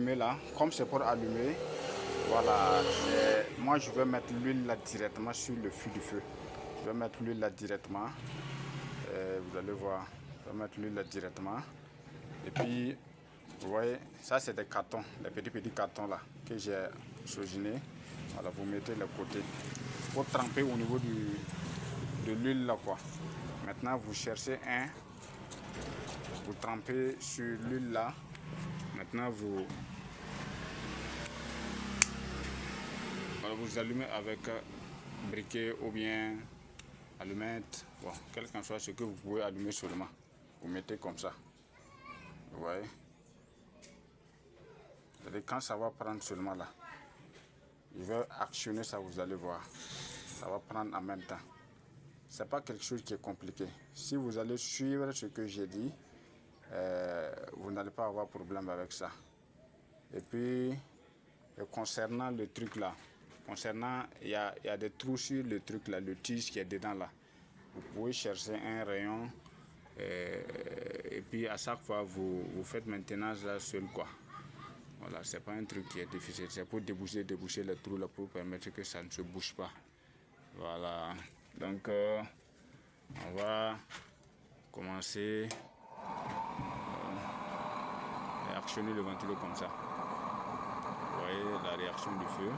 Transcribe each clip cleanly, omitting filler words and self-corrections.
Allumer là, comme c'est pour allumer, voilà, moi je vais mettre l'huile là directement sur le fût du feu. Je vais mettre l'huile là directement. Vous allez voir, je vais mettre l'huile là directement. Et puis, vous voyez, ça c'est des cartons, les petits cartons là que j'ai sauginés. Voilà, vous mettez les côtés pour tremper au niveau de l'huile là quoi. Maintenant, vous cherchez un, vous trempez sur l'huile là. Maintenant, vous allumez avec briquet ou bien allumette. Bon, quel qu'en soit ce que vous pouvez allumer seulement. Vous mettez comme ça. Vous voyez. Et quand ça va prendre seulement là, je vais actionner ça, vous allez voir. Ça va prendre en même temps. C'est pas quelque chose qui est compliqué. Si vous allez suivre ce que j'ai dit, vous n'allez pas avoir problème avec ça. Et puis, concernant le truc là, il y a des trous sur le truc là, le tige qui est dedans là. Vous pouvez chercher un rayon et puis à chaque fois vous faites maintenance là seul quoi. Voilà, c'est pas un truc qui est difficile, c'est pour déboucher les trous là pour permettre que ça ne se bouge pas. Voilà, donc on va commencer à actionner le ventilo comme ça. Vous voyez la réaction du feu.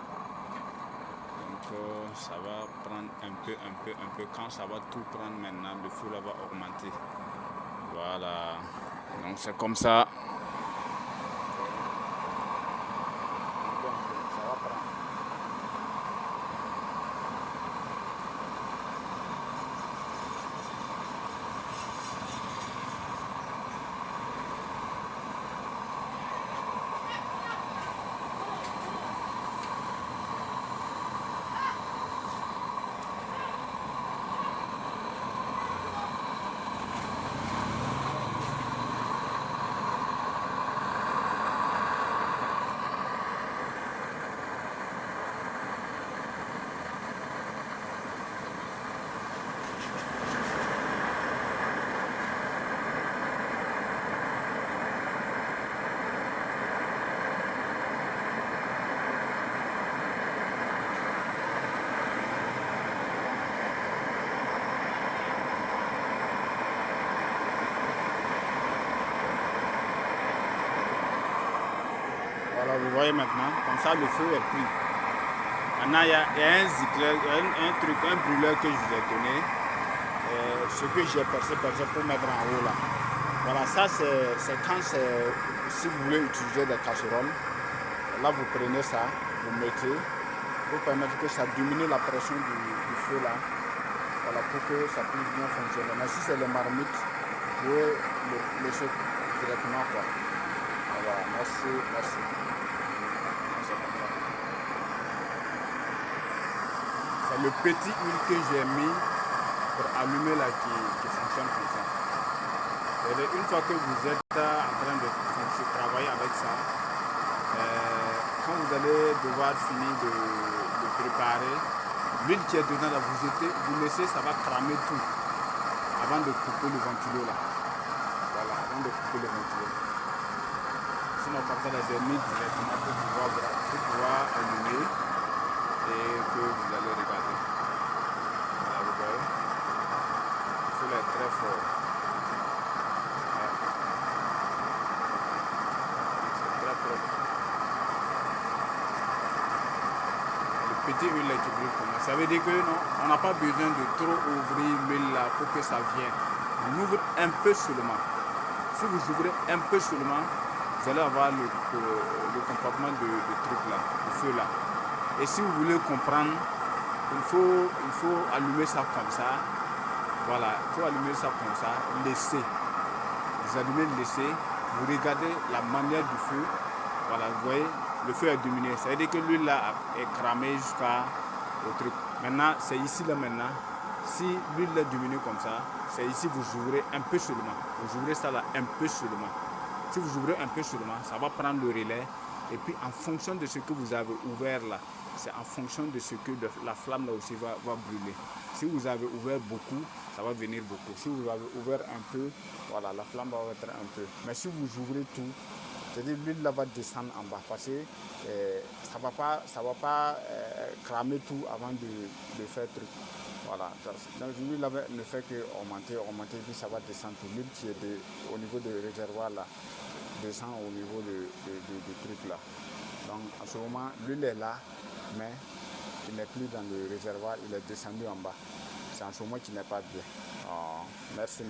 Donc ça va prendre un peu. Quand ça va tout prendre maintenant, le feu là va augmenter. Voilà. Donc c'est comme ça. Ça va prendre. Voilà, vous voyez maintenant, comme ça le feu est pris. Maintenant, il y a un zigzag, un brûleur que je vous ai donné. Ce que j'ai percé pour mettre en haut là. Voilà, ça c'est quand si vous voulez utiliser des casseroles. Là, vous prenez ça, vous mettez, pour permettre que ça diminue la pression du feu là. Voilà, pour que ça puisse bien fonctionner. Mais si c'est les marmites, vous pouvez le laisser directement quoi. Voilà, merci, merci. C'est le petit huile que j'ai mis pour allumer là qui fonctionne comme ça. Et une fois que vous êtes en train de travailler avec ça, quand vous allez devoir finir de préparer, l'huile qui est dedans là, vous laissez, ça va cramer tout avant de couper le ventilo là. Voilà, avant de couper le ventilo. Sinon comme ça, j'ai mis directement pour pouvoir allumer et que vous allez regarder. Voilà, vous voyez. Il faut l'être très fort. Petit huile qui brûle comme ça. Ça veut dire que non, on n'a pas besoin de trop ouvrir l'huile là pour que ça vienne. On ouvre un peu seulement. Si vous ouvrez un peu seulement, vous allez avoir le comportement de truc là, du feu là. Et si vous voulez comprendre, il faut allumer ça comme ça. Voilà, il faut allumer ça comme ça, laisser. Vous allumez, laissez, vous regardez la manière du feu. Voilà, vous voyez, le feu est diminué. Ça veut dire que l'huile là est cramée jusqu'à au truc. Maintenant, c'est ici là maintenant. Si l'huile est diminuée comme ça, c'est ici vous ouvrez un peu seulement. Vous ouvrez ça là un peu seulement. Si vous ouvrez un peu seulement, ça va prendre le relais. Et puis en fonction de ce que vous avez ouvert là, c'est en fonction de ce que la flamme là aussi va brûler. Si vous avez ouvert beaucoup, ça va venir beaucoup. Si vous avez ouvert un peu, voilà, la flamme va être un peu. Mais si vous ouvrez tout, C'est-à-dire l'huile là va descendre en bas parce que ça va pas cramer tout avant de faire truc. Voilà. Donc l'huile là ne fait que augmenter, puis ça va descendre tout. L'huile qui est au niveau du réservoir là descend au niveau du truc là. Donc en ce moment, l'huile est là, mais il n'est plus dans le réservoir, il est descendu en bas. C'est en ce moment qu'il n'est pas bien. Oh, merci.